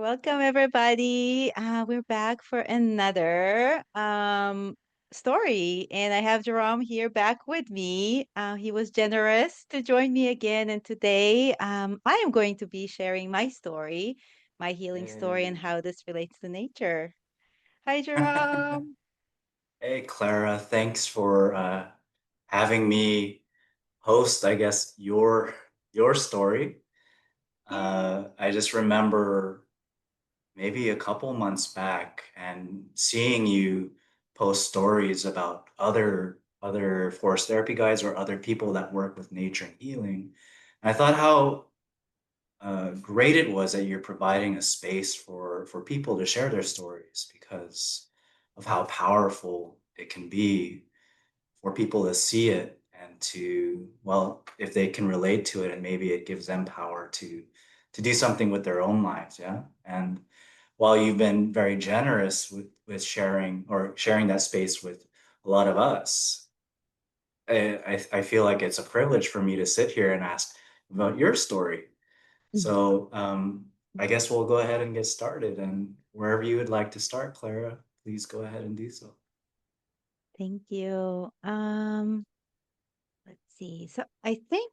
Welcome everybody. We're back for another story, and I have Jerome here back with me. He was generous to join me again, and today I am going to be sharing my story, my healing story, and Hey. how this relates to nature. Hi, Jerome. Hey, Clara, thanks for having me host, I guess, your story. Yay. I just remember maybe a couple months back and seeing you post stories about other forest therapy guys or other people that work with nature and healing. And I thought how great it was that you're providing a space for people to share their stories because of how powerful it can be for people to see it and to, well, if they can relate to it and maybe it gives them power to do something with their own lives, yeah. And while you've been very generous with sharing that space with a lot of us, I feel like it's a privilege for me to sit here and ask about your story. So I guess we'll go ahead and get started. And wherever you would like to start, Clara, please go ahead and do so. Thank you. Let's see. So I think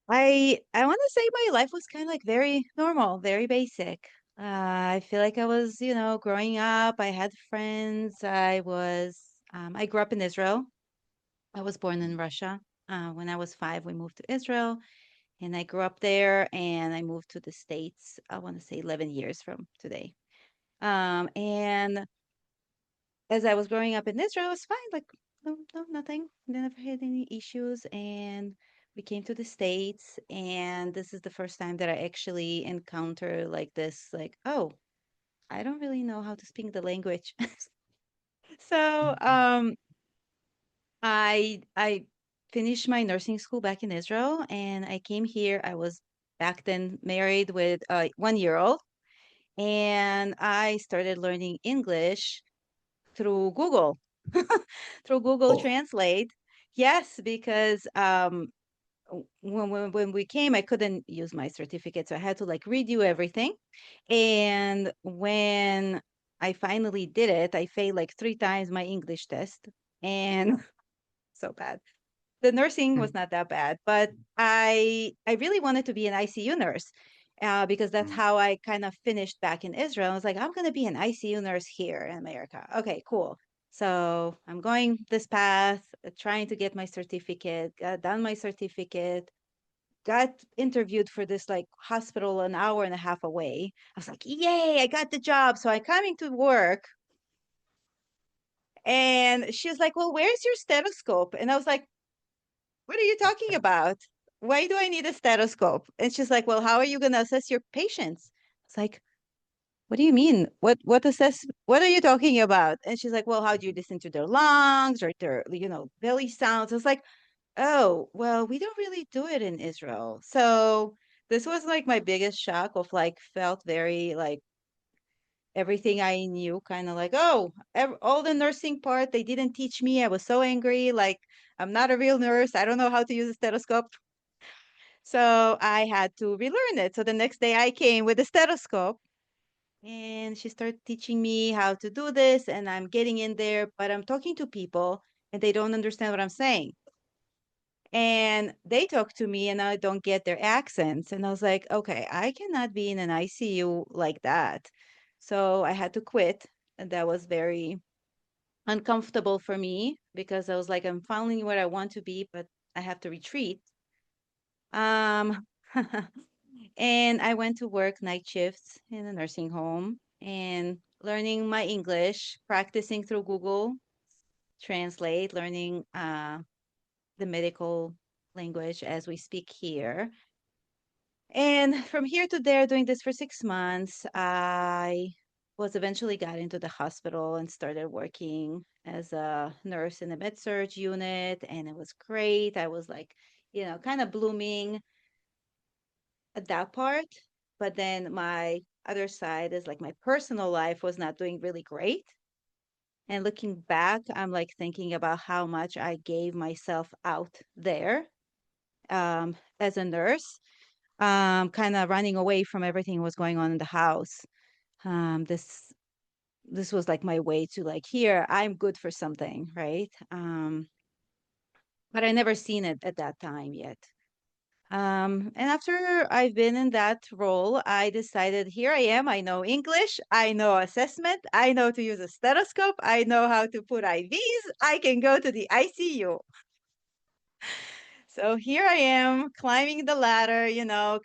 I want to say my life was kind of like very normal, very basic. I feel like I was, growing up. I had friends. I grew up in Israel. I was born in Russia. When I was 5, we moved to Israel, and I grew up there. And I moved to the States. I want to say 11 years from today. And as I was growing up in Israel, it was fine. Like, no, no, nothing. Never had any issues. And we came to the States, and this is the first time that I actually encounter like this, like, oh, I don't really know how to speak the language. So, I finished my nursing school back in Israel, and I came here. I was back then married with a 1 year old, and I started learning English through Google, through Google Oh, Translate. Yes, because when we came, I couldn't use my certificate, so I had to like redo everything. And when I finally did it, I failed like 3 times my English test, and so bad. The nursing was not that bad, but I really wanted to be an ICU nurse. Because that's how I kind of finished back in Israel. I was like, I'm going to be an ICU nurse here in America. Okay, cool. So I'm going this path, trying to get my certificate, got done my certificate, got interviewed for this like hospital an hour and a half away. I was like, yay, I got the job. So I'm coming to work. And she was like, well, where's your stethoscope? And I was like, what are you talking about? Why do I need a stethoscope? And she's like, well, how are you going to assess your patients? It's like, what do you mean? What are you talking about? And she's like, well, how do you listen to their lungs or their, belly sounds? I was like, oh, well, we don't really do it in Israel. So this was like my biggest shock of like felt very like everything I knew kind of like, oh, all the nursing part, they didn't teach me. I was so angry. Like, I'm not a real nurse. I don't know how to use a stethoscope. So I had to relearn it. So the next day I came with a stethoscope, and she started teaching me how to do this. And I'm getting in there, but I'm talking to people and they don't understand what I'm saying. And they talk to me and I don't get their accents. And I was like, okay, I cannot be in an ICU like that. So I had to quit. And that was very uncomfortable for me because I was like, I'm finally where I want to be, but I have to retreat. Um, and I went to work night shifts in a nursing home and learning my English, practicing through Google Translate, learning the medical language as we speak here. And from here to there, doing this for 6 months, I was eventually got into the hospital and started working as a nurse in the med surg unit, and it was great. I was like, kind of blooming at that part. But then my other side is like my personal life was not doing really great. And looking back, I'm like thinking about how much I gave myself out there as a nurse. kind of running away from everything was going on in the house. This was like my way to like, here, I'm good for something, right? But I never seen it at that time yet. And after I've been in that role, I decided, here I am. I know English. I know assessment. I know to use a stethoscope. I know how to put IVs. I can go to the ICU. So here I am climbing the ladder,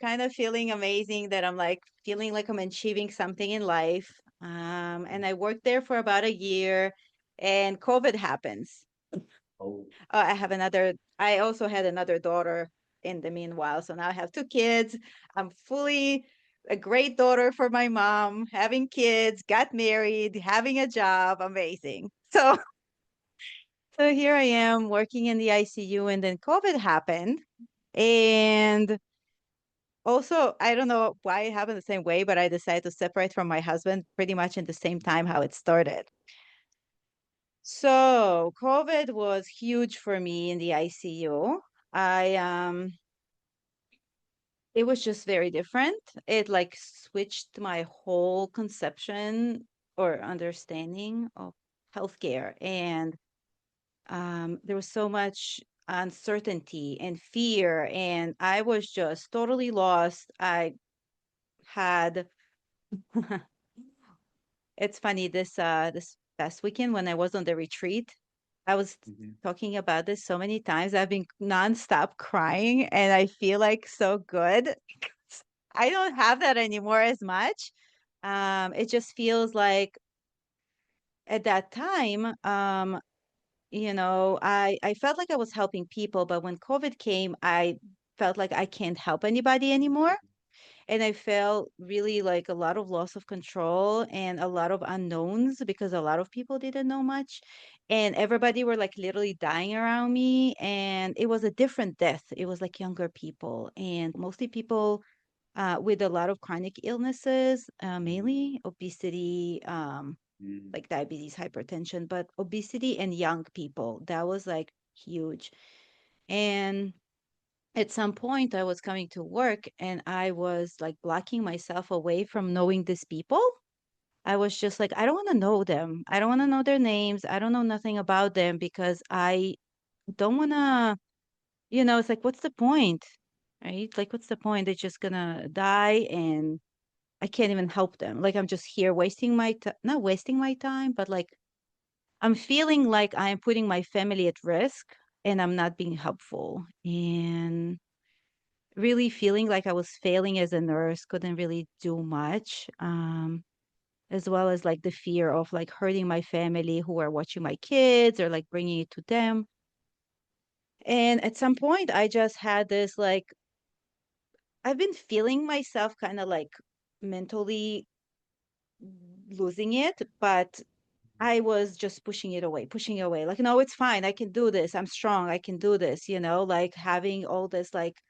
kind of feeling amazing that I'm like feeling like I'm achieving something in life. And I worked there for about a year and COVID happens. Oh. I also had another daughter in the meanwhile. So now I have two kids. I'm fully a great daughter for my mom, having kids, got married, having a job, amazing. So here I am working in the ICU and then COVID happened. And also, I don't know why it happened the same way, but I decided to separate from my husband pretty much in the same time how it started. So COVID was huge for me in the ICU. I It was just very different. It like switched my whole conception or understanding of healthcare. And there was so much uncertainty and fear, and I was just totally lost. I had It's funny, this past weekend when I was on the retreat, I was Mhm. talking about this so many times. I've been nonstop crying and I feel like so good. I don't have that anymore as much. It just feels like at that time, I felt like I was helping people, but when COVID came, I felt like I can't help anybody anymore. And I felt really like a lot of loss of control and a lot of unknowns because a lot of people didn't know much. And everybody were like literally dying around me. And it was a different death. It was like younger people and mostly people with a lot of chronic illnesses, mainly obesity, Mhm. like diabetes, hypertension, but obesity and young people. That was like huge. And at some point I was coming to work and I was like blocking myself away from knowing these people. I was just like, I don't want to know them. I don't want to know their names. I don't know nothing about them because I don't want to, it's like, what's the point? Right? Like, what's the point? They're just gonna die and I can't even help them. Like, I'm just here wasting my time, not wasting my time, but like, I'm feeling like I'm putting my family at risk and I'm not being helpful. And really feeling like I was failing as a nurse, couldn't really do much, as well as like the fear of like hurting my family who are watching my kids or like bringing it to them. And at some point, I just had this like, I've been feeling myself kind of like mentally losing it, but I was just pushing it away. Like, no, it's fine. I can do this. I'm strong. I can do this, like having all this like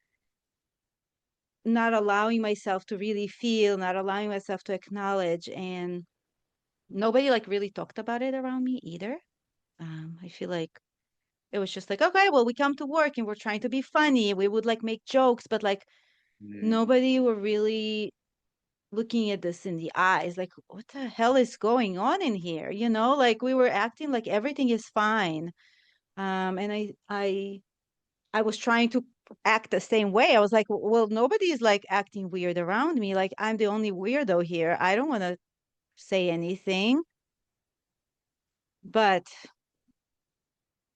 not allowing myself to really feel, not allowing myself to acknowledge. And nobody like really talked about it around me either. I feel like it was just like, okay, well, we come to work and we're trying to be funny. We would like make jokes, but like Mhm. nobody were really looking at this in the eyes. Like, what the hell is going on in here? Like we were acting like everything is fine. And I was trying to act the same way. I was like, well, nobody's like acting weird around me. Like I'm the only weirdo here. I don't want to say anything, but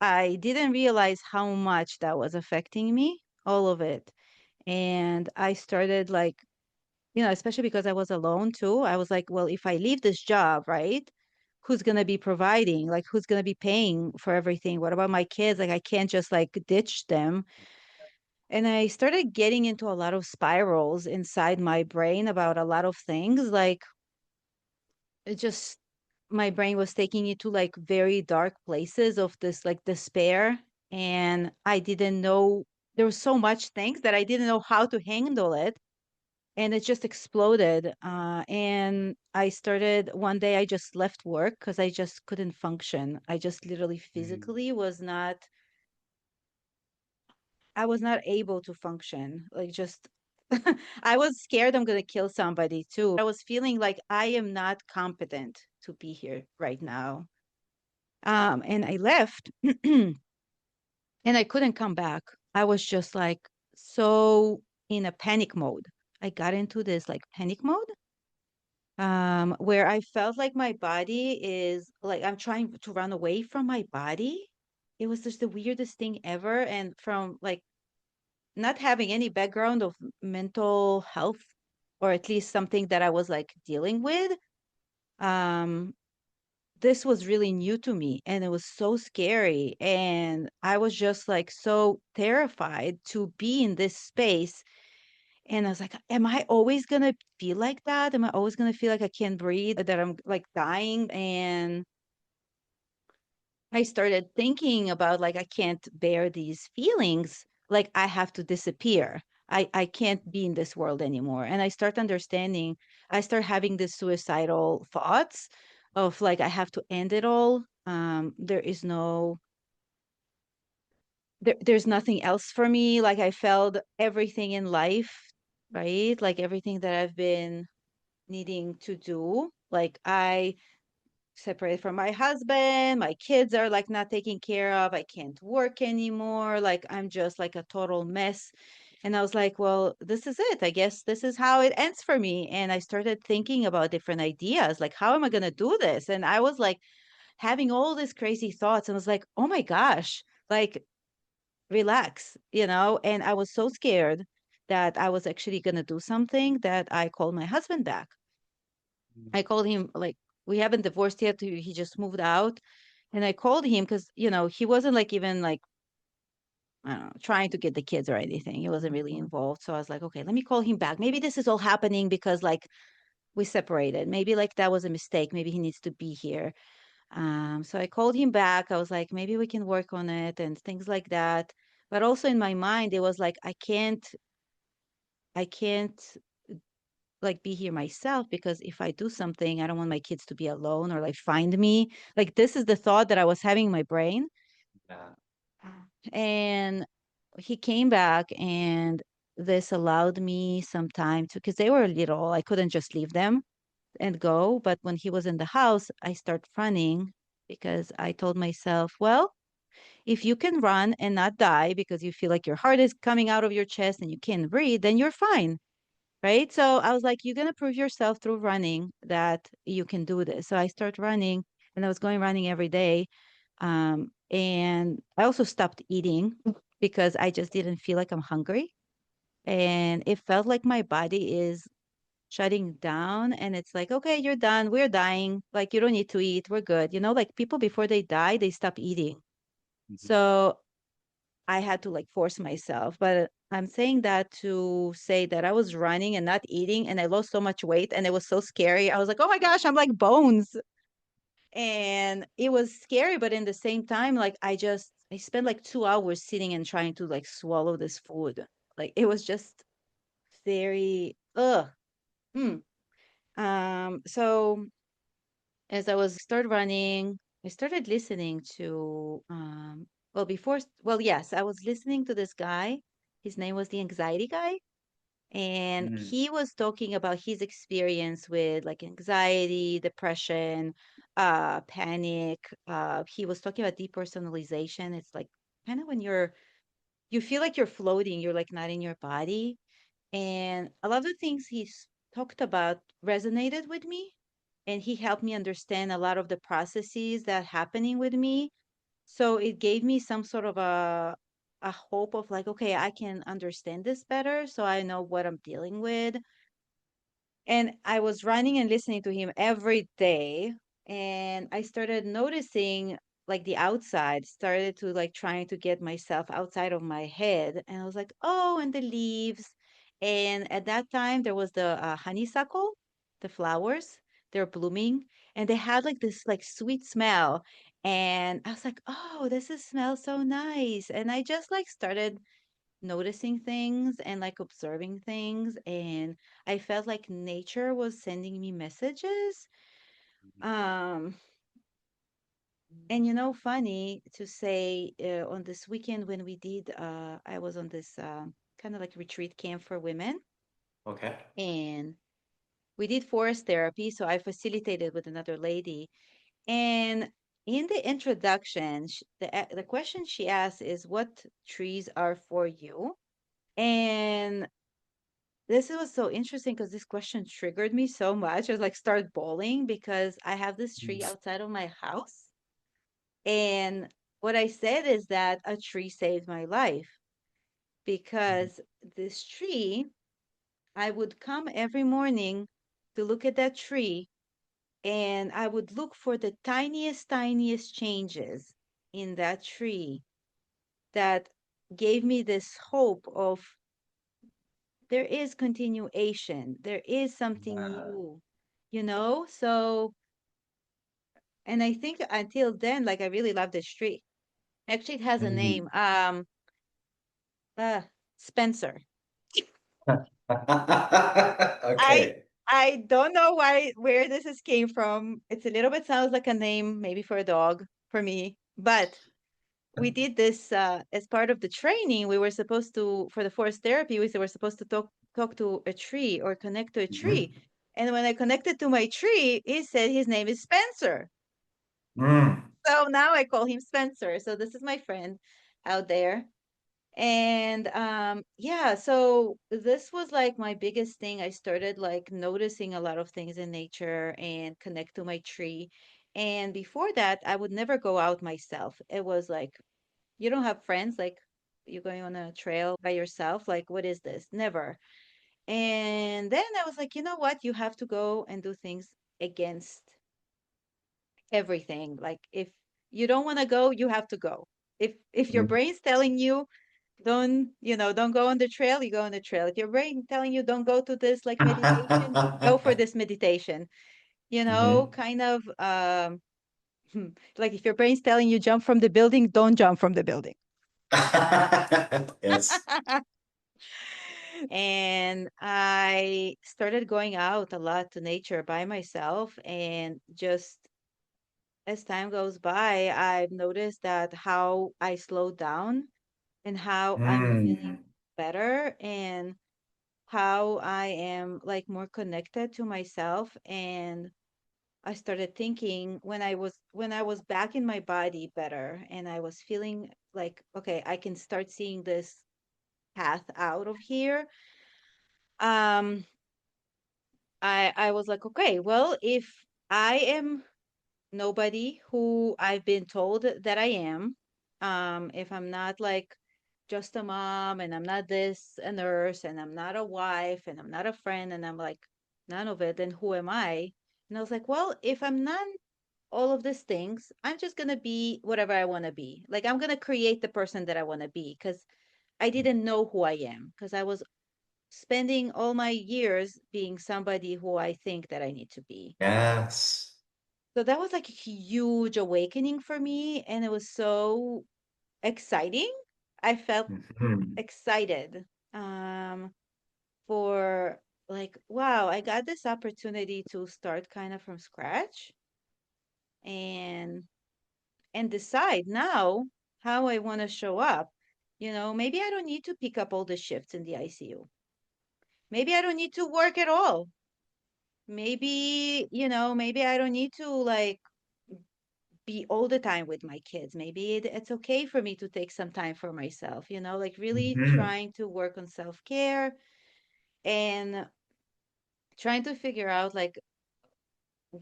I didn't realize how much that was affecting me, all of it. And I started like, especially because I was alone too. I was like, well, if I leave this job, right? Who's going to be providing? Like, who's going to be paying for everything? What about my kids? Like, I can't just like ditch them. And I started getting into a lot of spirals inside my brain about a lot of things. Like, it just, my brain was taking me to like very dark places of this like despair. And I didn't know, there was so much things that I didn't know how to handle it. And it just exploded. And I started one day, I just left work because I just couldn't function. I just literally Mhm. physically I was not able to function. Like, just I was scared I'm going to kill somebody too. I was feeling like I am not competent to be here right now. And I left and I couldn't come back. I was just like so in a panic mode. I got into this like panic mode where I felt like my body is like I'm trying to run away from my body. It was just the weirdest thing ever. And from like not having any background of mental health, or at least something that I was like dealing with, um, this was really new to me and it was so scary. And I was just like so terrified to be in this space. And I was like, am I always going to feel like that? Am I always going to feel like I can't breathe, that I'm like dying? And I started thinking about like I can't bear these feelings, like I have to disappear. I can't be in this world anymore. And I start understanding, I start having these suicidal thoughts of like I have to end it all. There is no there's nothing else for me. Like I failed everything in life, right? Like everything that I've been needing to do. Like I separated from my husband, my kids are like not taken care of, I can't work anymore, like I'm just like a total mess. And I was like, well, this is it, I guess this is how it ends for me. And I started thinking about different ideas, like how am I going to do this? And I was like having all these crazy thoughts and I was like, oh my gosh, like relax, and I was so scared that I was actually going to do something that I called my husband back. I called him like we haven't divorced yet. He just moved out, and I called him because he wasn't like even like I don't know trying to get the kids or anything. He wasn't really involved. So I was like, okay, let me call him back. Maybe this is all happening because like we separated. Maybe like that was a mistake. Maybe he needs to be here. So I called him back. I was like, maybe we can work on it and things like that. But also in my mind, it was like I can't like be here myself because if I do something, I don't want my kids to be alone or like find me. Like this is the thought that I was having in my brain. Yeah. And he came back and this allowed me some time to because they were little. I couldn't just leave them and go. But when he was in the house, I start running because I told myself, well, if you can run and not die because you feel like your heart is coming out of your chest and you can't breathe, then you're fine. Right. So I was like, you're going to prove yourself through running that you can do this. So I started running and I was going running every day. And I also stopped eating because I just didn't feel like I'm hungry. And it felt like my body is shutting down. And it's like, okay, you're done. We're dying. Like, you don't need to eat. We're good. Like people before they die, they stop eating. Mhm. So I had to like force myself. But I'm saying that to say that I was running and not eating and I lost so much weight and it was so scary. I was like, oh my gosh, I'm like bones. And it was scary, but in the same time, like I spent like 2 hours sitting and trying to like swallow this food. Like it was just very Hmm. So as I was start running, I started listening to well, yes, I was listening to this guy. His name was the anxiety guy, and Mm. he was talking about his experience with like anxiety, depression, panic. He was talking about depersonalization. It's like kind of when you feel like you're floating, you're like not in your body. And a lot of the things talked about resonated with me. And he helped me understand a lot of the processes that happening with me. So it gave me some sort of a hope of like, okay, I can understand this better. So I know what I'm dealing with. And I was running and listening to him every day. And I started noticing like the outside, started to like trying to get myself outside of my head. And I was like, oh, and the leaves. And at that time, there was the honeysuckle, the flowers, they're blooming. And they had like this like sweet smell. And I was like, oh, this is smells so nice. And I just like started noticing things and like observing things, and I felt like nature was sending me messages. um and funny to say, on this weekend when we did I was on this kind of like retreat camp for women, Okay. and we did forest therapy. So I facilitated with another lady. And in the introduction, the question she asked is, "What trees are for you?" And this was so interesting because this question triggered me so much. I was like, start bawling because I have this tree outside of my house. And what I said is that a tree saved my life because this tree, I would come every morning to look at that tree and I would look for the tiniest, tiniest changes in that tree that gave me this hope of there is continuation, there is something Yeah. new, you know? So, and I think until then, like I really love this tree. Actually, it has a Mm. name. Uh, Spencer. I Okay. I don't know where this is came from. It's a little bit sounds like a name maybe for a dog for me, but we did this as part of the training. We were supposed to for the forest therapy. We were supposed to talk to a tree or connect to a tree. Mhm. And when I connected to my tree, he said his name is Spencer. Mm. So now I call him Spencer. So this is my friend out there. And yeah, so this was like my biggest thing. I started like noticing a lot of things in nature and connect to my tree. And before that, I would never go out myself. It was like, you don't have friends, like you're going on a trail by yourself. Like, what is this? Never. And then I was like, you know what? You have to go and do things against everything. Like if you don't want to go, you have to go. If your Mm. brain's telling you don't go on the trail, you go on the trail. If your brain telling you don't go to this like meditation, go for this meditation. Mhm. Kind of like if your brain's telling you jump from the building, don't jump from the building. Yes. And I started going out a lot to nature by myself. And just as time goes by, I've noticed that how I slow down and how I'm feeling Mm. better and how I am like more connected to myself. And I started thinking when I was back in my body better and I was feeling like, okay, I can start seeing this path out of here. Um, I was like, okay, well, if I am nobody who I've been told that I am, if I'm not like just a mom and I'm not this a nurse and I'm not a wife and I'm not a friend and I'm like none of it, then who am I? And I was like, well, if I'm not all of these things, I'm just gonna be whatever I want to be. Like I'm gonna create the person that I want to be because I didn't know who I am because I was spending all my years being somebody who I think that I need to be. Yes. So that was like a huge awakening for me, and it was so exciting. I felt Mhm. excited for like, wow, I got this opportunity to start kind of from scratch and decide now how I want to show up. Maybe I don't need to pick up all the shifts in the ICU. Maybe I don't need to work at all. Maybe I don't need to like be all the time with my kids. Maybe it's okay for me to take some time for myself, like really Mhm. trying to work on self-care and trying to figure out like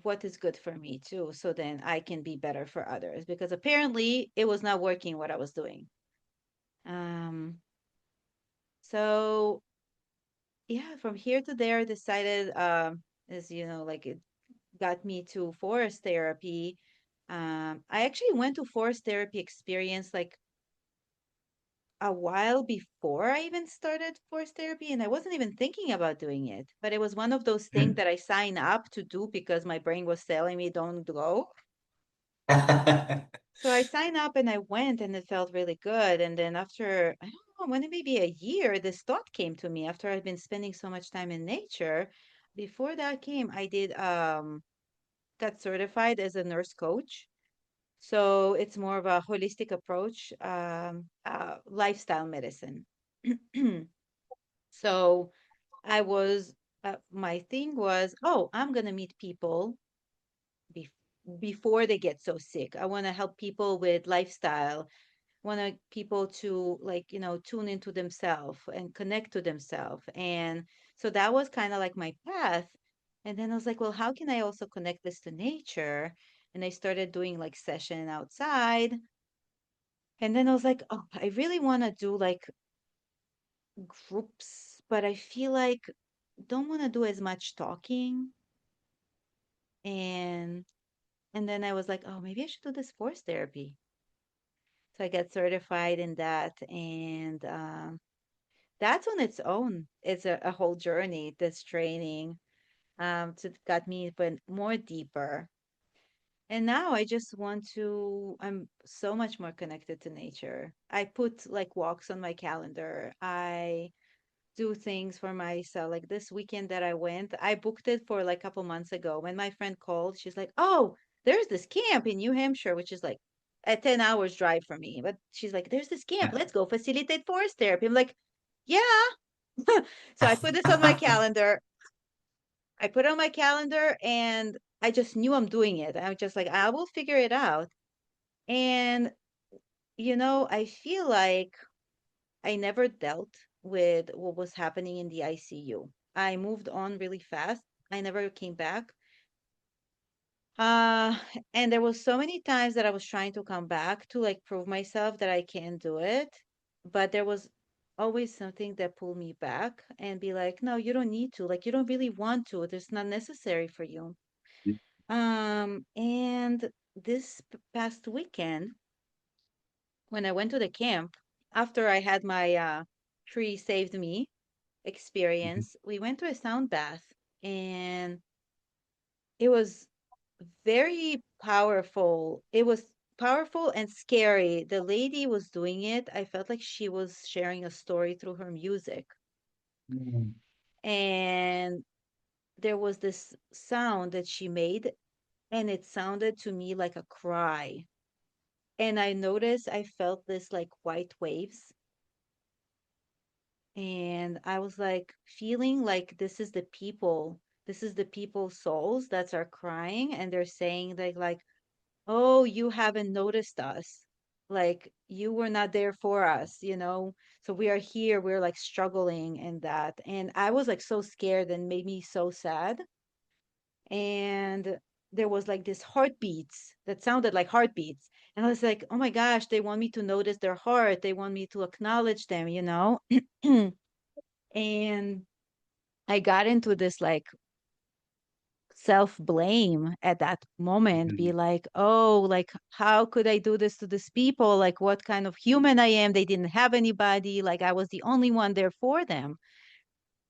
what is good for me too, so then I can be better for others because apparently it was not working what I was doing. Um, so yeah, from here to there, I decided, as like it got me to forest therapy. I actually went to forest therapy experience like a while before I even started forest therapy, and I wasn't even thinking about doing it. But it was one of those things that I signed up to do because my brain was telling me don't go. So I signed up and I went, and it felt really good. And then after, I don't know, when it maybe a year, this thought came to me after I'd been spending so much time in nature. Before that came, I did got certified as a nurse coach. So it's more of a holistic approach, lifestyle medicine. So I was, my thing was, oh, I'm going to meet people bef before they get so sick. I want to help people with lifestyle, want people to like, tune into themselves and connect to themselves. And so that was kind of like my path. And then I was like, well, how can I also connect this to nature? And I started doing like session outside. And then I was like, oh, I really want to do like groups, but I feel like don't want to do as much talking. And and then I was like, oh, maybe I should do this force therapy. So I got certified in that, and that's on its own. It's a whole journey. This training to got me even more deeper. And now I just want to. I'm so much more connected to nature. I put like walks on my calendar. I do things for myself. Like this weekend that I went, I booked it for like a couple months ago. When my friend called, she's like, "Oh, there's this camp in New Hampshire, which is like a 10 hours drive from me." But she's like, "There's this camp. Let's go facilitate forest therapy." I'm like, "Yeah." So I put this on my calendar. I put it on my calendar and I just knew I'm doing it. I'm just like, I will figure it out. And, I feel like I never dealt with what was happening in the ICU. I moved on really fast. I never came back. Uh, and there was so many times that I was trying to come back to like prove myself that I can do it, but there was always something that pulled me back and be like, no, you don't need to. Like you don't really want to. It's not necessary for you. And this past weekend, when I went to the camp, after I had my tree saved me experience, we went to a sound bath and it was very powerful. It was powerful and scary. The lady was doing it. I felt like she was sharing a story through her music. Mm. And there was this sound that she made, and it sounded to me like a cry. And I noticed I felt this like white waves. And I was like feeling like this is the people's souls that are crying, and they're saying like, oh, you haven't noticed us. Like you were not there for us. So we are here, we're like struggling and that. And I was like so scared and made me so sad. And there was like this heartbeats that sounded like heartbeats. And I was like, oh my gosh, they want me to notice their heart. They want me to acknowledge them. And I got into this like self blame at that moment, be Mhm. like, oh, like, how could I do this to these people? Like, what kind of human I am? They didn't have anybody. Like, I was the only one there for them.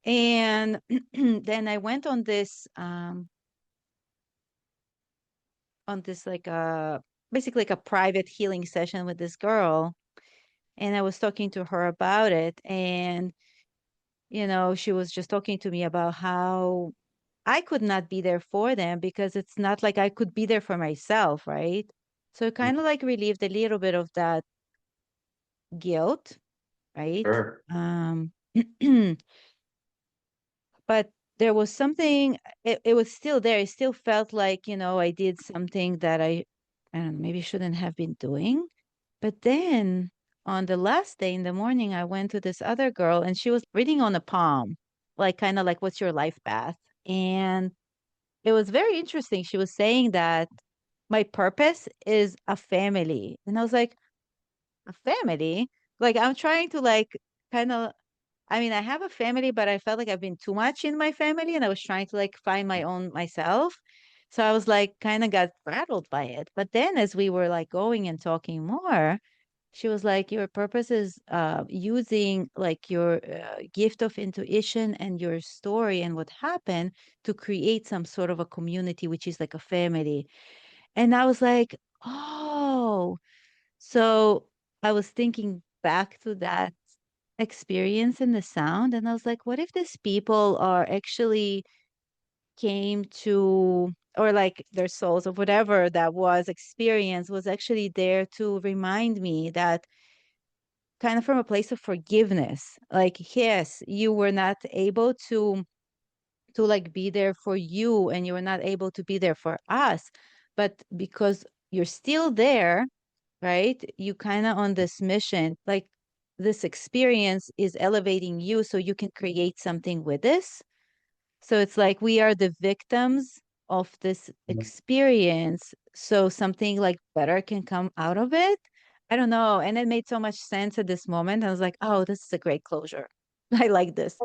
And then I went on this like basically like a private healing session with this girl. And I was talking to her about it. And she was just talking to me about how I could not be there for them because it's not like I could be there for myself, right? So it kind of like relieved a little bit of that guilt, right? Sure. Um, but there was something, it was still there. It still felt like, I did something that I don't know, maybe shouldn't have been doing. But then on the last day in the morning, I went to this other girl and she was reading on a palm, like kind of like, what's your life path? And it was very interesting. She was saying that my purpose is a family. And I was like, a family? Like I'm trying to like kind of I mean, I have a family, but I felt like I've been too much in my family and I was trying to like find my own myself. So I was like kind of got rattled by it. But then as we were like going and talking more, she was like, your purpose is using like your gift of intuition and your story and what happened to create some sort of a community, which is like a family. And I was like, oh, so I was thinking back to that experience in the sound, and I was like, what if these people are actually came to, or like their souls or whatever that was experience was actually there to remind me that kind of from a place of forgiveness. Like, yes, you were not able to like be there for you and you were not able to be there for us, but because you're still there, right? You kind of on this mission, like this experience is elevating you so you can create something with this. So it's like we are the victims of this experience. So something like better can come out of it. I don't know. And it made so much sense at this moment. I was like, oh, this is a great closure. I like this.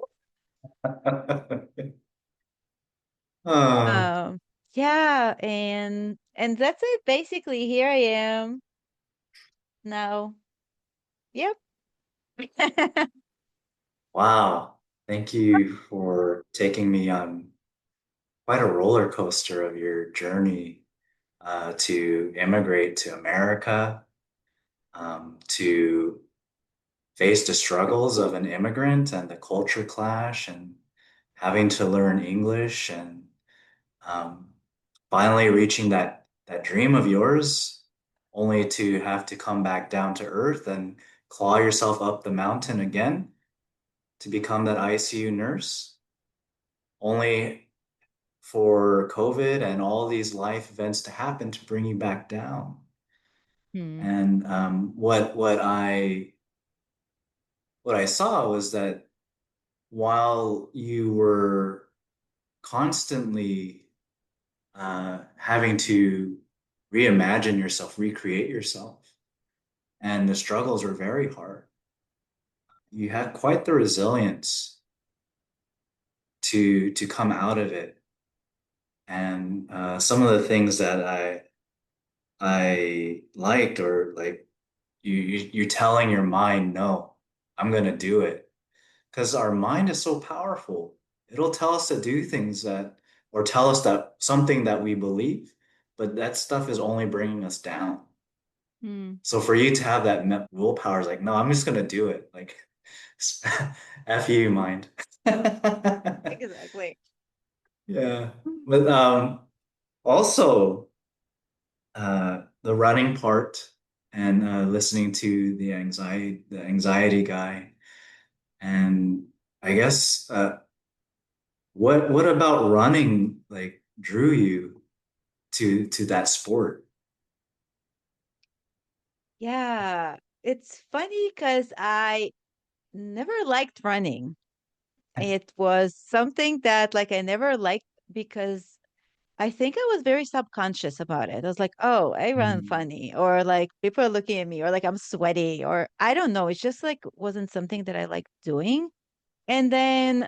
Uh, Um, yeah, and that's it. Basically, here I am now. Yep. wow. Thank you for taking me on quite a roller coaster of your journey to immigrate to America, to face the struggles of an immigrant and the culture clash and having to learn English and um, finally reaching that dream of yours, only to have to come back down to earth and claw yourself up the mountain again to become that ICU nurse, only for COVID and all these life events to happen to bring you back down. Hmm. And what I saw was that while you were constantly having to reimagine yourself, recreate yourself, and the struggles were very hard, you had quite the resilience to come out of it. And some of the things that I liked, or like you're telling your mind, no, I'm gonna do it. Because our mind is so powerful. It'll tell us to do things that, or tell us that something that we believe, but that stuff is only bringing us down. Hmm. So for you to have that willpower is like, no, I'm just gonna do it. Like, F you, mind. Exactly. Yeah. But also the running part and listening to the anxiety guy. And I guess what about running like drew you to that sport? Yeah, it's funny because I never liked running. It was something that like I never liked because I think I was very subconscious about it. I was like, oh, I run Mm, funny, or like people are looking at me, or like I'm sweaty, or I don't know. It's just like wasn't something that I liked doing. And then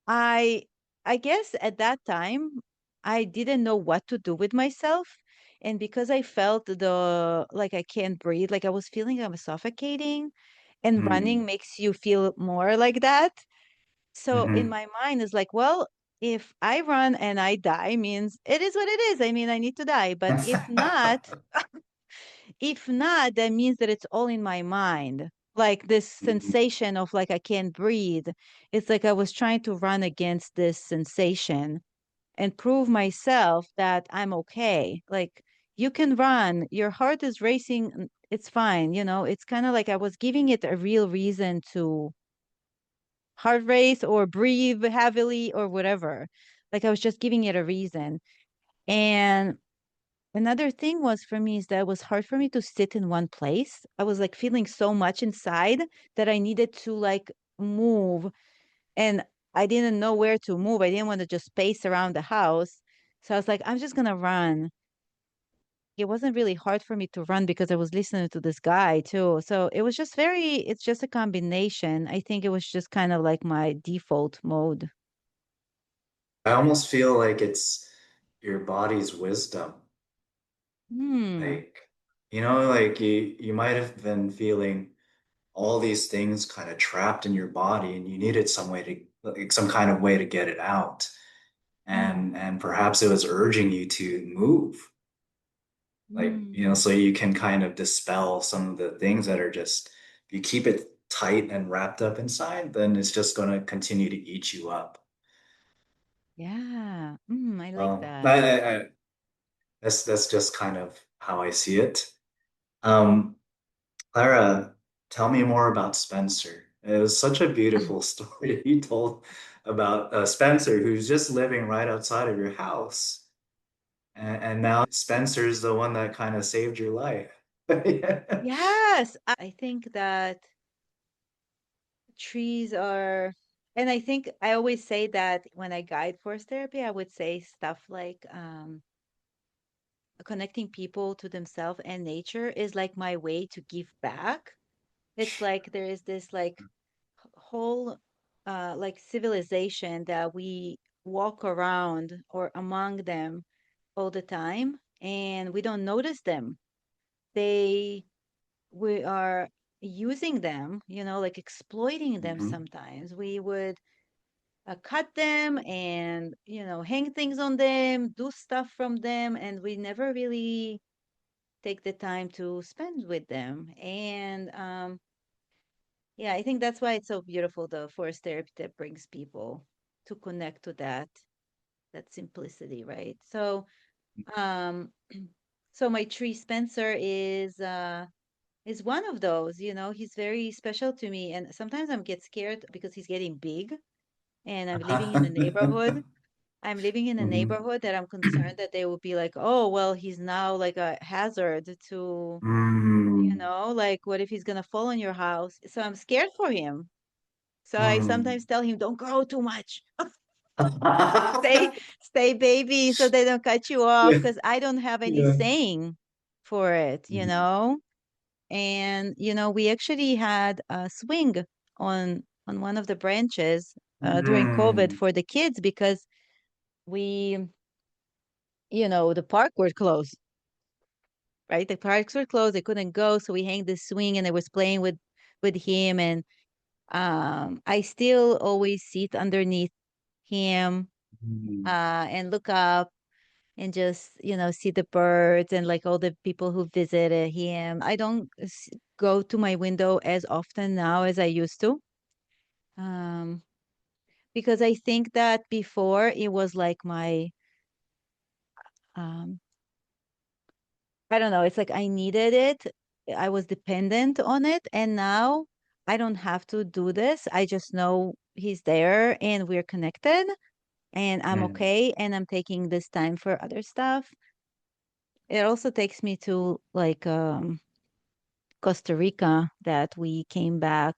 I I guess at that time I didn't know what to do with myself. And because I felt the like I can't breathe, like I was feeling I'm suffocating, and running mm, makes you feel more like that. So in hmm. my mind is like, well, if I run and I die means it is what it is. I mean, I need to die. But if not, that means that it's all in my mind. Like this sensation of like I can't breathe. It's like I was trying to run against this sensation and prove myself that I'm okay. Like you can run, your heart is racing, it's fine. It's kind of like I was giving it a real reason to heart race or breathe heavily or whatever. Like I was just giving it a reason. And another thing was for me is that it was hard for me to sit in one place. I was like feeling so much inside that I needed to like move, and I didn't know where to move. I didn't want to just pace around the house. So I was like, I'm just gonna run. It wasn't really hard for me to run because I was listening to this guy too. So it was just it's just a combination. I think it was just kind of like my default mode. I almost feel like it's your body's wisdom. Hmm. Like, like you might have been feeling all these things kind of trapped in your body and you needed some way to like some kind of way to get it out. And perhaps it was urging you to move, like, Mm. so you can kind of dispel some of the things that are just, if you keep it tight and wrapped up inside, then it's just going to continue to eat you up. Yeah. I like Well, that. that's just kind of how I see it. Um, Clara, Tell me more about Spencer. It was such a beautiful story that you told about Spencer, who's just living right outside of your house. And now Spencer's the one that kind of saved your life. Yeah. Yes, I think that trees are, and I think I always say that when I guide forest therapy, I would say stuff like connecting people to themselves and nature is like my way to give back. It's like there is this like whole like civilization that we walk around or among them all the time and we don't notice them. They we are using them, like exploiting them Mhm. sometimes. We would cut them and, hang things on them, do stuff from them, and we never really take the time to spend with them. And yeah, I think that's why it's so beautiful, the forest therapy that brings people to connect to that simplicity, right? So um so my tree Spencer is one of those, he's very special to me. And sometimes I get scared because he's getting big and I'm living in a Mhm. neighborhood that I'm concerned that they will be like, oh, well, he's now like a hazard to, Mm. like what if he's gonna fall on your house? So I'm scared for him. So I Mm. sometimes tell him, don't grow too much. Stay, stay baby, so they don't cut you off Yeah. because I don't have any Yeah. saying for it. Mhm. And we actually had a swing on one of the branches during COVID Mm. for the kids because we, the park were closed, right? The parks were closed. They couldn't go, so we hang this swing, and I was playing with him, and I still always sit underneath him Mm. and look up and just see the birds and like all the people who visited him. I don't go to my window as often now as I used to, um, because I think that before it was like my um, I don't know, it's like I needed it. I was dependent on it, and now I don't have to do this. I just know he's there and we're connected and I'm Mm. okay and I'm taking this time for other stuff. It also takes me to like Costa Rica that we came back.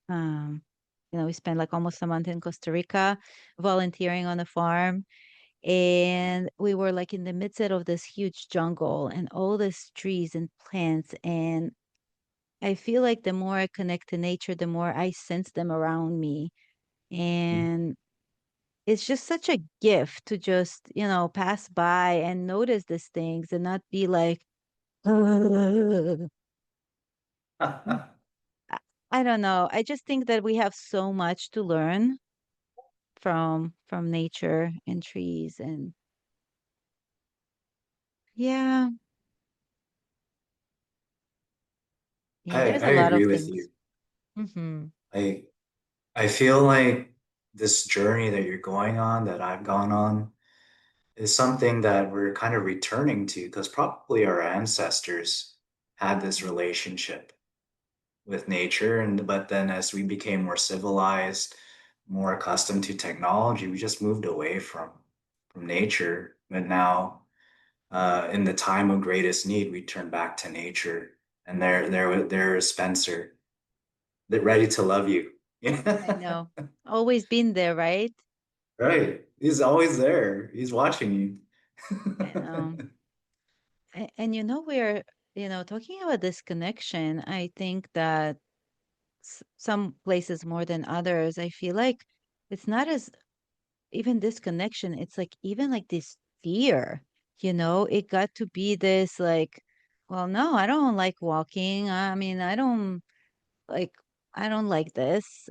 Um, we spent like almost a month in Costa Rica volunteering on a farm. And we were like in the midst of this huge jungle and all these trees and plants. And I feel like the more I connect to nature, the more I sense them around me. And it's just such a gift to just, pass by and notice these things and not be like, I I don't know. I just think that we have so much to learn from nature and trees and yeah, yeah, there's I a lot of agree with things. you. Hmm. I I feel like this journey that you're going on, that I've gone on, is something that we're kind of returning to because probably our ancestors had this relationship with nature, and but then as we became more civilized, more accustomed to technology, we just moved away from nature. But now, in the time of greatest need, we turn back to nature, and there is Spencer, that ready to love you. I Yeah. know. Always been there, right? Right. He's always there. He's watching I know. you. And we're, talking about this connection, I think that some places more than others, I feel like it's not as even this connection, it's like even like this fear, it got to be this like, well, no, I don't like walking. I mean, like, I don't like this.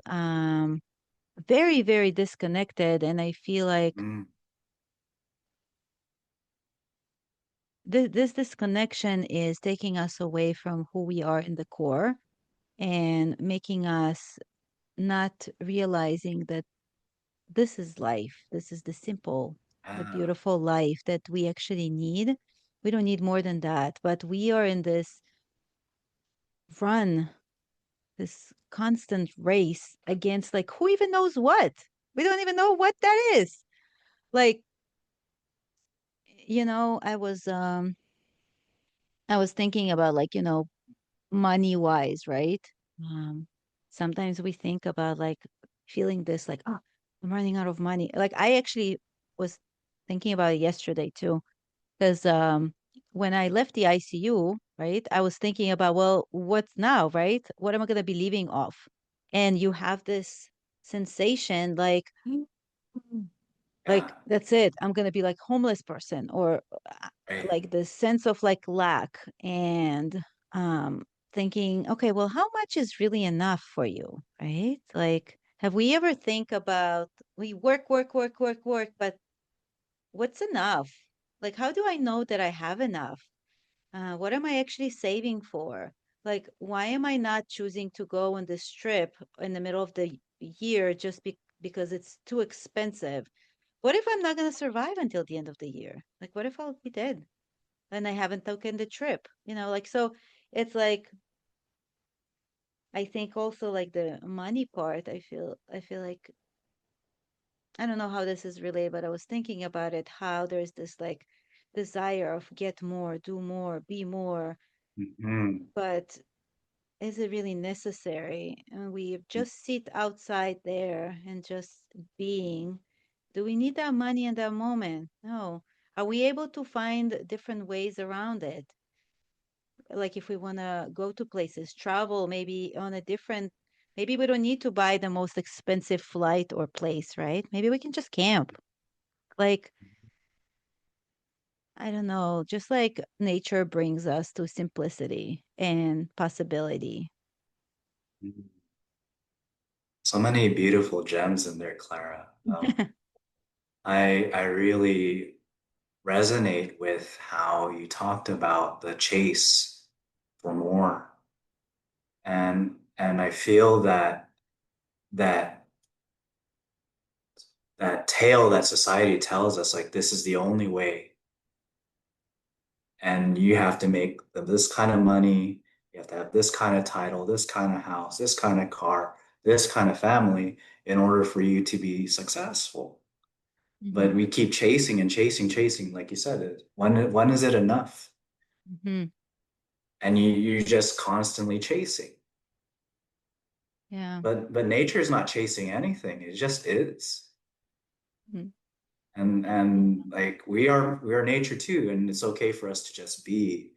Very, very disconnected. And I feel like Mm. this disconnection is taking us away from who we are in the core and making us not realizing that this is life. This is the simple, the Ah. beautiful life that we actually need. We don't need more than that, but we are in this run this constant race against like who even knows what? We don't even know what that is. Like, I was thinking about like, money wise, right? Um, Sometimes we think about like feeling this like, oh, I'm running out of money. Like I actually was thinking about it yesterday too, because when I left the ICU, right, I was thinking about, well, what's now, right? What am I gonna be living off? And you have this sensation like Yeah, that's it. I'm gonna be like homeless person or right. like the sense of like lack and thinking, okay, well, how much is really enough for you, right? Like, have we ever think about we work, work, work, work, work, but what's enough? Like, how do I know that I have enough? What am I actually saving for? Like, why am I not choosing to go on this trip in the middle of the year just because it's too expensive? What if I'm not going to survive until the end of the year? Like, what if I'll be dead and I haven't taken the trip? Like, so it's like, I think also like the money part, I feel like, I don't know how this is related, but I was thinking about it, how there's this like desire of get more, do more, be more, Hmm. but is it really necessary? And we just sit outside there and just being. Do we need that money in that moment? No. Are we able to find different ways around it? Like if we want to go to places, travel, maybe on a different, maybe we don't need to buy the most expensive flight or place, right? Maybe we can just camp. Like, I don't know, just like nature brings us to simplicity and possibility. So many beautiful gems in there, Clara. I really resonate with how you talked about the chase for more. And I feel that that tale that society tells us, like this is the only way. And you have to make this kind of money, you have to have this kind of title, this kind of house, this kind of car, this kind of family in order for you to be successful. Hmm. But we keep chasing and chasing, chasing, like you said, when is it enough? Hmm. And you're just constantly chasing. Yeah. But nature is not chasing anything. It just is. Mhm. And like we are nature too, and it's okay for us to just be.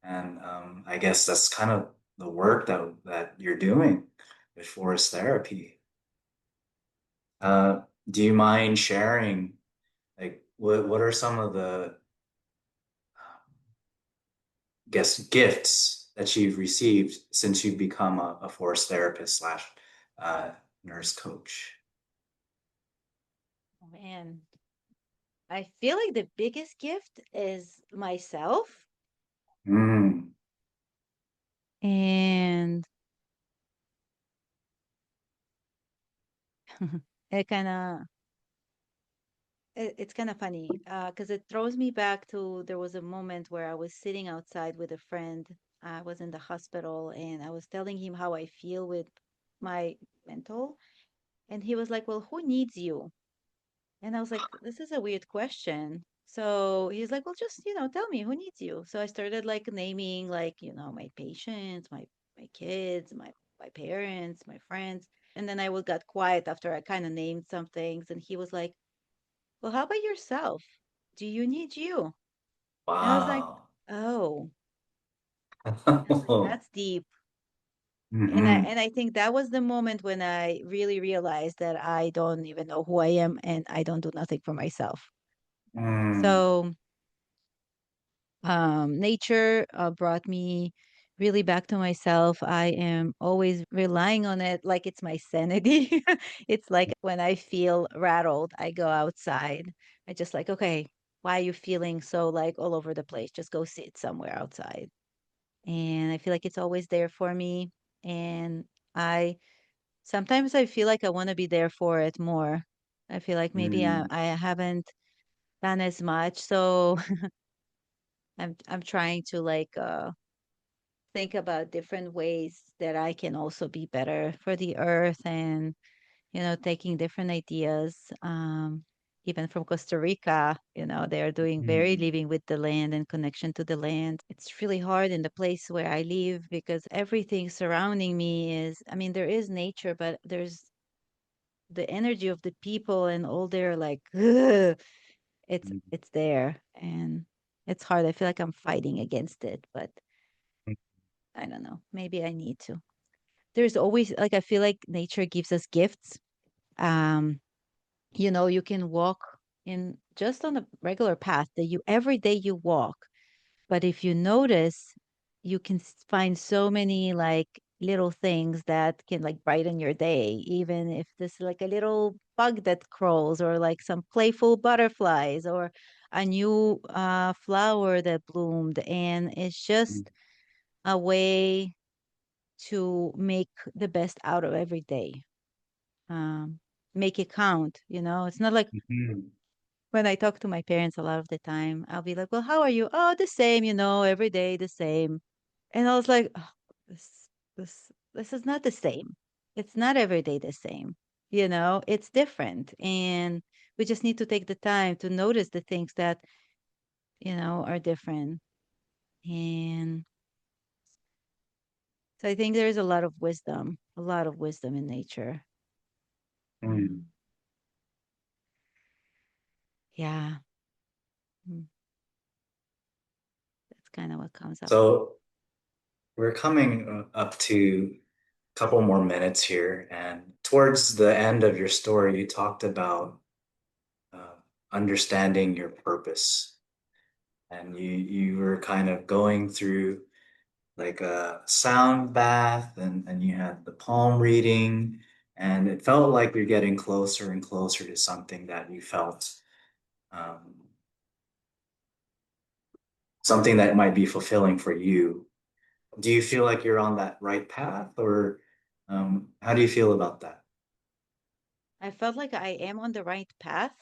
And I guess that's kind of the work that you're doing with forest therapy. Uh, do you mind sharing like what are some of the guess gifts that you've received since you've become a forest therapist slash uh, nurse coach? Oh, man, I feel like the biggest gift is myself. Mm, And it kind of it's kind of funny because it throws me back to there was a moment where I was sitting outside with a friend. I was in the hospital and I was telling him how I feel with my mental. And he was like, well, who needs you? And I was like, this is a weird question. So he's like, well, just, tell me who needs you. So I started like naming like, my patients, my kids, my parents, my friends. And then I would got quiet after I kind of named some things. And he was like, well, how about yourself? Do you need you? And I was like, wow. oh, I was like, that's deep. And I Hmm. and I think that was the moment when I really realized that I don't even know who I am and I don't do nothing for myself. Mm, So nature brought me really back to myself. I am always relying on it like it's my sanity. It's like when I feel rattled, I go outside. I just like, okay, why are you feeling so like all over the place? Just go sit somewhere outside. And I feel like it's always there for me. And I sometimes I feel like I want to be there for it more. I feel like maybe I, mm, I haven't done as much. So I'm trying to like think about different ways that I can also be better for the earth and, taking different ideas. Even from Costa Rica, they're doing very Mm, living with the land and connection to the land. It's really hard in the place where I live because everything surrounding me is, I mean, there is nature, but there's the energy of the people and all their like, mm, it's there and it's hard. I feel like I'm fighting against it, but I don't know. Maybe I need to. There's always like I feel like nature gives us gifts. Um, you can walk in just on a regular path that you every day you walk. But if you notice, you can find so many like little things that can like brighten your day, even if this like a little bug that crawls or like some playful butterflies or a new flower that bloomed. And it's mm, just a way to make the best out of every day. Um, make it count, It's not like mm, when I talk to my parents a lot of the time, I'll be like, well, how are you? Oh, the same, every day the same. And I was like, oh, this is not the same. It's not every day the same. It's different. And we just need to take the time to notice the things that, are different. And so I think there's a lot of wisdom in nature. mm. Um, yeah, mm, that's kind of what comes up. So we're coming up to a couple more minutes here, and towards the end of your story, you talked about uh, understanding your purpose, and you were kind of going through like a sound bath, and you had the palm reading, and it felt like you're getting closer and closer to something that you felt um, something that might be fulfilling for you. Do you feel like you're on that right path, or how do you feel about that? I felt like I am on the right path.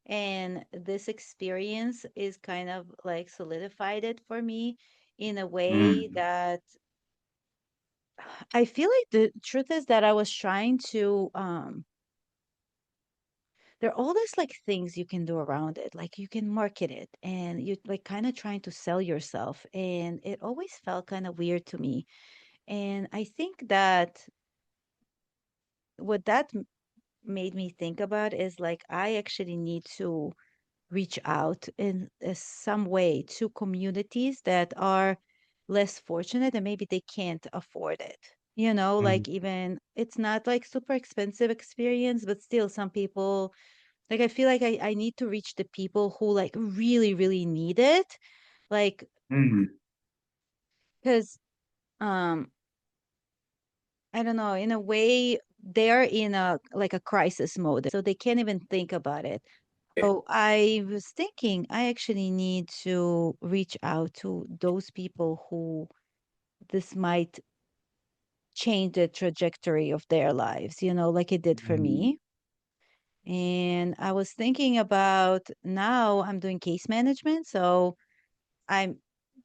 And this experience is kind of like solidified it for me in a way Mm, that I feel like the truth is that I was trying to there are all these like things you can do around it. Like you can market it and you like kind of trying to sell yourself. And it always felt kind of weird to me. And I think that what that made me think about is like I actually need to reach out in some way to communities that are less fortunate and maybe they can't afford it. mm, Like even it's not like super expensive experience, but still some people like I feel like I need to reach the people who like really, really need it. Like, mm. because um I don't know, in a way they're in a like a crisis mode. So they can't even think about it. Okay. Oh, I was thinking I actually need to reach out to those people who this might change the trajectory of their lives, like it did for Mm, me. And I was thinking about now I'm doing case management. So I'm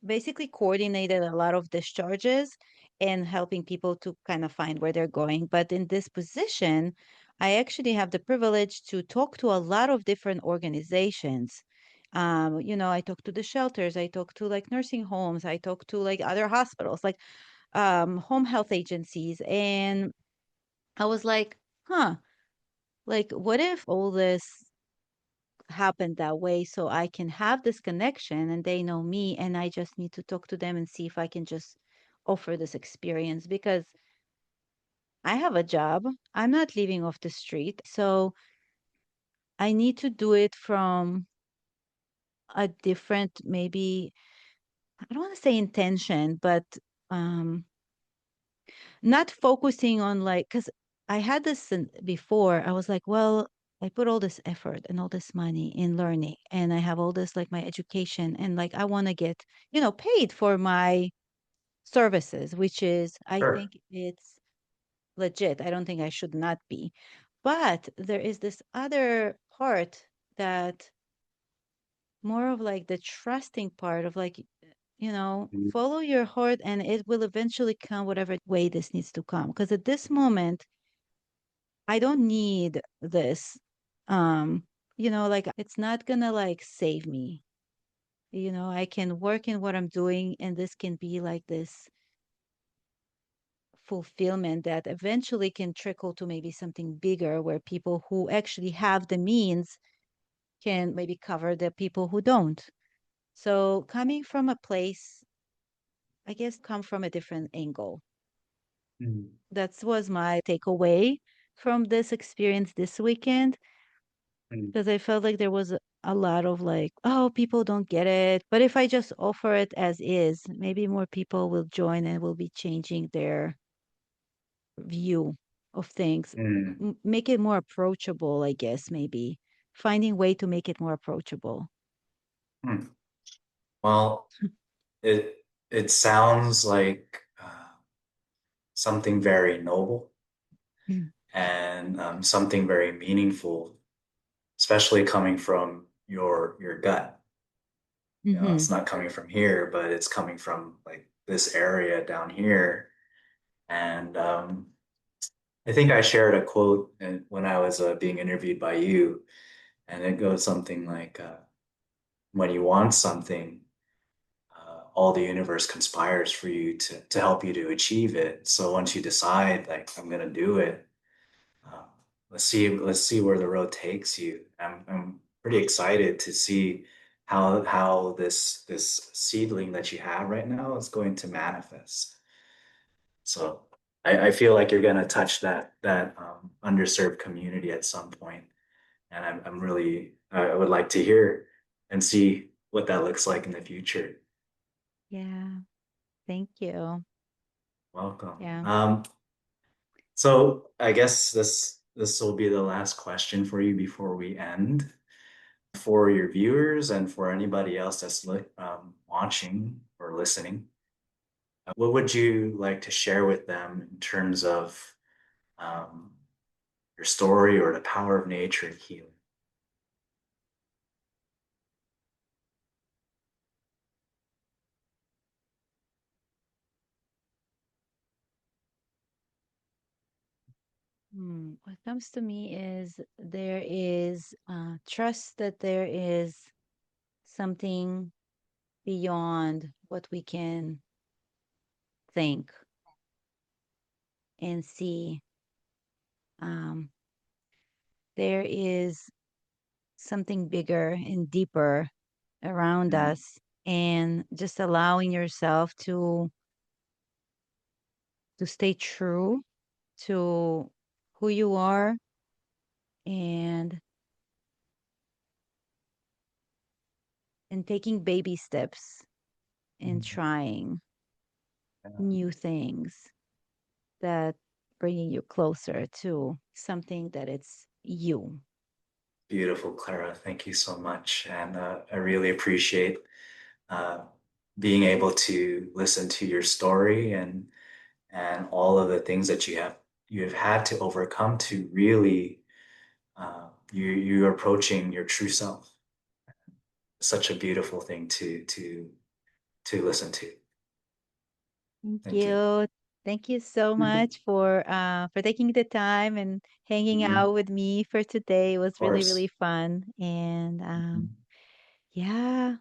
basically coordinated a lot of discharges and helping people to kind of find where they're going. But in this position, I actually have the privilege to talk to a lot of different organizations. I talk to the shelters, I talk to like nursing homes, I talk to like other hospitals, like home health agencies. And I was like, huh, like what if all this happened that way so I can have this connection and they know me and I just need to talk to them and see if I can just offer this experience because I have a job. I'm not living off the street. So I need to do it from a different, maybe, I don't want to say intention, but um, not focusing on like, because I had this before. I was like, well, I put all this effort and all this money in learning, and I have all this like my education, and like I want to get, paid for my services, which is, I sure. think it's legit. I don't think I should not be. But there is this other part that more of like the trusting part of like Mm, follow your heart and it will eventually come whatever way this needs to come. Because at this moment, I don't need this. Um, like it's not gonna like save me. I can work in what I'm doing, and this can be like this fulfillment that eventually can trickle to maybe something bigger where people who actually have the means can maybe cover the people who don't. So coming from a place, I guess, come from a different angle. mm, That was my takeaway from this experience this weekend, mm, because I felt like there was a lot of like, oh, people don't get it. But if I just offer it as is, maybe more people will join and will be changing their view of things. mm, Make it more approachable, I guess, maybe finding way to make it more approachable. mm. Well, it sounds like something very noble and something very meaningful, especially coming from your gut. Mm-hmm. It's not coming from here, but it's coming from like this area down here. And I think I shared a quote when I was being interviewed by you, and it goes something like, "When you want something, all the universe conspires for you to help you to achieve it. So once you decide, like, I'm gonna do it, uh, let's see where the road takes you." I'm pretty excited to see how this seedling that you have right now is going to manifest. So I feel like you're gonna touch that underserved community at some point, and I'm really I would like to hear and see what that looks like in the future. Yeah. Thank you. Welcome. Yeah. So I guess this will be the last question for you before we end. For your viewers and for anybody else that's watching or listening, what would you like to share with them in terms of um, your story or the power of nature and healing? What comes to me is there is trust that there is something beyond what we can think and see. Um, there is something bigger and deeper around Mm, us, and just allowing yourself to stay true to who you are, and taking baby steps and mm, trying yeah. new things that bringing you closer to something that it's you. Beautiful, Clara. Thank you so much. And I really appreciate uh, being able to listen to your story and all of the things that you have had to overcome to really you're approaching your true self. Such a beautiful thing to listen to. Thank Thank you. you. Thank you so much for taking the time and hanging Mhm. out with me for today. It Of was really, course. really fun. And Mhm. yeah.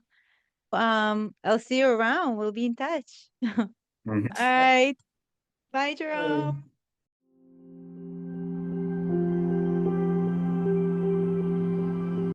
I'll see you around. We'll be in touch. All Mhm. right. Bye, Jerome. Um,